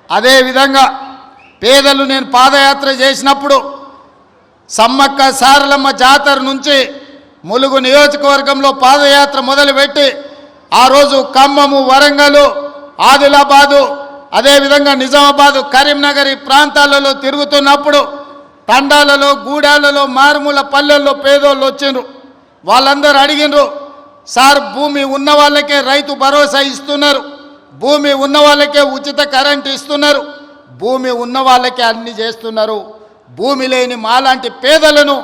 అదేవిధంగా పేదలు నేను పాదయాత్ర చేసినప్పుడు సమ్మక్క సారలమ్మ జాతర నుంచి ములుగు నియోజకవర్గంలో పాదయాత్ర మొదలుపెట్టి ఆ రోజు ఖమ్మము, వరంగల్, ఆదిలాబాదు, అదేవిధంగా నిజామాబాదు, కరీంనగర్ ఈ ప్రాంతాలలో తిరుగుతున్నప్పుడు తండాలలో, గూడాలలో, మారుమూల పల్లెల్లో పేదోళ్ళు వచ్చిండ్రు. వాళ్ళందరూ అడిగినరు, సార్ భూమి ఉన్న వాళ్ళకే రైతు భరోసా ఇస్తున్నారు, భూమి ఉన్న వాళ్ళకే ఉచిత కరెంటు ఇస్తున్నారు, భూమి ఉన్న వాళ్ళకే అన్ని చేస్తున్నారు, భూమి లేని మాలాంటి పేదలను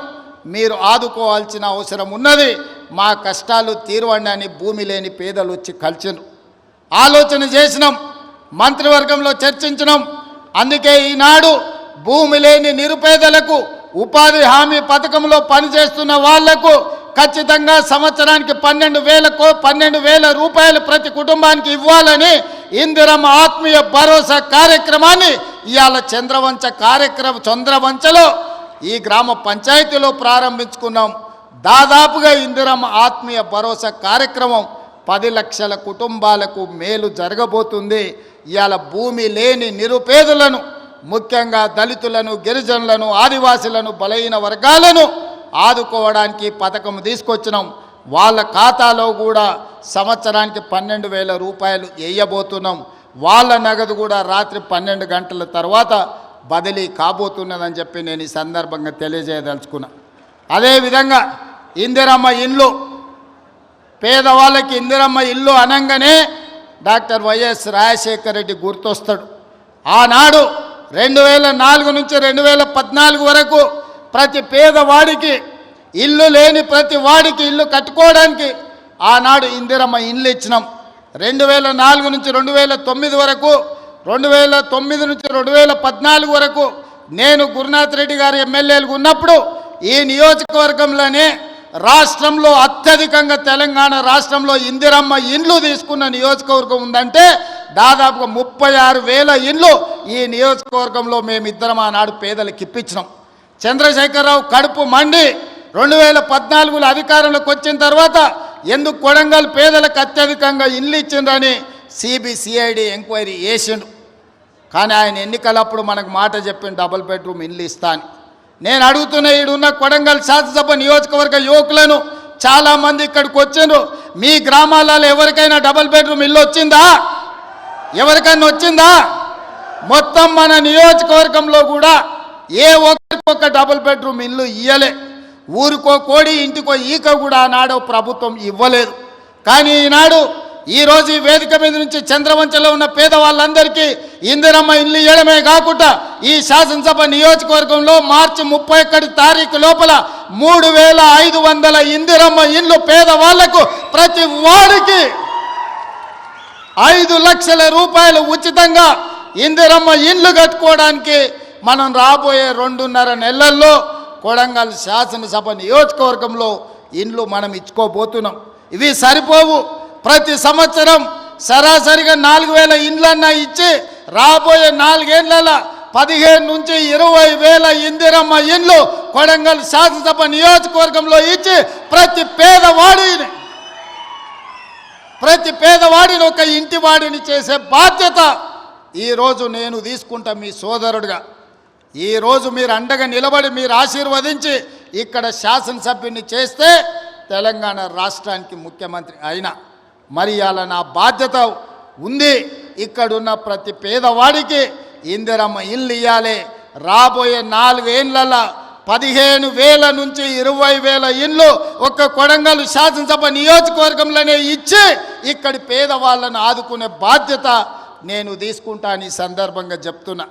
మీరు ఆదుకోవాల్సిన అవసరం ఉన్నది, మా కష్టాలు తీరవండి అని భూమి లేని పేదలు వచ్చి కలిసినారు. ఆలోచన చేసినాం, మంత్రివర్గంలో చర్చించినాం. అందుకే ఈనాడు భూమి లేని నిరుపేదలకు ఉపాధి హామీ పథకంలో పనిచేస్తున్న వాళ్లకు ఖచ్చితంగా సంవత్సరానికి 12,000 రూపాయలు ప్రతి కుటుంబానికి ఇవ్వాలని ఇందిరమ్మ ఆత్మీయ భరోసా కార్యక్రమాన్ని ఇవాళ చంద్రవంచలో ఈ గ్రామ పంచాయతీలో ప్రారంభించుకున్నాం. దాదాపుగా ఇందిరమ్మ ఆత్మీయ భరోసా కార్యక్రమం 10 లక్షల కుటుంబాలకు మేలు జరగబోతుంది. ఇవాళ భూమి లేని నిరుపేదలను, ముఖ్యంగా దళితులను, గిరిజనులను, ఆదివాసులను, బలహీన వర్గాలను ఆదుకోవడానికి పథకం తీసుకొచ్చినాం. వాళ్ళ ఖాతాలో కూడా సంవత్సరానికి 12,000 రూపాయలు వేయబోతున్నాం. వాళ్ళ నగదు కూడా రాత్రి 12 గంటల తర్వాత బదిలీ కాబోతున్నదని చెప్పి నేను ఈ సందర్భంగా తెలియజేయదలుచుకున్నా. అదేవిధంగా ఇందిరమ్మ ఇల్లు, పేదవాళ్ళకి ఇందిరమ్మ ఇల్లు అనగానే డాక్టర్ వైఎస్ రాజశేఖర రెడ్డి గుర్తొస్తాడు. ఆనాడు 2004 నుంచి 2014 వరకు ప్రతి పేదవాడికి ఇల్లు లేని ప్రతి వాడికి ఇల్లు కట్టుకోవడానికి ఆనాడు ఇందిరమ్మ ఇల్లు ఇచ్చినాం. 2004 నుంచి 2009 వరకు, 2009 నుంచి 2014 వరకు నేను గురునాథ్ రెడ్డి గారు ఎమ్మెల్యేలుగా ఉన్నప్పుడు ఈ నియోజకవర్గంలోనే రాష్ట్రంలో అత్యధికంగా తెలంగాణ రాష్ట్రంలో ఇందిరమ్మ ఇండ్లు తీసుకున్న నియోజకవర్గం ఉందంటే దాదాపుగా 36,000 ఇండ్లు ఈ నియోజకవర్గంలో మేమిద్దరం ఆనాడు పేదలకు ఇప్పించినాం. చంద్రశేఖరరావు కడుపు మండి 2014లో అధికారంలోకి వచ్చిన తర్వాత ఎందుకు కొడంగల్ పేదలకు అత్యధికంగా ఇల్లు ఇచ్చిండ్రని సిబిసిఐడి ఎంక్వైరీ చేసిండు. కానీ ఆయన ఎన్నికలప్పుడు మనకు మాట చెప్పిన డబుల్ బెడ్రూమ్ ఇల్లు ఇస్తా అని. నేను అడుగుతున్న ఈడున్న కొడంగల్ శాసనసభ నియోజకవర్గ యువకులను, చాలామంది ఇక్కడికి వచ్చిండ్రు, మీ గ్రామాలలో ఎవరికైనా డబుల్ బెడ్రూమ్ ఇల్లు వచ్చిందా? ఎవరికైనా వచ్చిందా? మొత్తం మన నియోజకవర్గంలో కూడా ఏ ఒక్కరికొక డబుల్ బెడ్రూమ్ ఇల్లు ఇయ్యలే. ఊరికో కోడి, ఇంటికో ఈక కూడా ఆనాడు ప్రభుత్వం ఇవ్వలేదు. కానీ ఈనాడు ఈరోజు ఈ వేదిక మీద నుంచి చంద్రవంచలో ఉన్న పేదవాళ్ళందరికీ ఇందిరమ్మ ఇల్లు ఇవ్వడమే కాకుండా ఈ శాసనసభ నియోజకవర్గంలో మార్చి 31 తారీఖు లోపల 3,500 ఇందిరమ్మ ఇల్లు పేదవాళ్లకు ప్రతి వాడికి 5 లక్షల రూపాయలు ఉచితంగా ఇందిరమ్మ ఇల్లు కట్టుకోవడానికి మనం రాబోయే 2.5 నెలల్లో కొడంగల్ శాసనసభ నియోజకవర్గంలో ఇండ్లు మనం ఇచ్చుకోబోతున్నాం. ఇవి సరిపోవు. ప్రతి సంవత్సరం సరాసరిగా 4,000 ఇండ్లన్నా ఇచ్చి రాబోయే 4 ఏళ్లలో 15 నుంచి 20,000 ఇందిరమ్మ ఇండ్లు కొడంగల్ శాసనసభ నియోజకవర్గంలో ఇచ్చి ప్రతి పేదవాడిని ఒక ఇంటి వాడిని చేసే బాధ్యత ఈరోజు నేను తీసుకుంటా మీ సోదరుడిగా. ఈరోజు మీరు అండగా నిలబడి మీరు ఆశీర్వదించి ఇక్కడ శాసనసభ్యుని చేస్తే తెలంగాణ రాష్ట్రానికి ముఖ్యమంత్రి అయినా మరి అలా నా బాధ్యత ఉంది. ఇక్కడున్న ప్రతి పేదవాడికి ఇందిరమ్మ ఇల్లు ఇవ్వాలి. రాబోయే 4 ఏళ్లలో 15,000 నుంచి 20,000 ఇండ్లు ఒక్క కొడంగల్ శాసనసభ నియోజకవర్గంలోనే ఇచ్చి ఇక్కడి పేదవాళ్ళను ఆదుకునే బాధ్యత నేను తీసుకుంటాను ఈ సందర్భంగా చెప్తున్నా.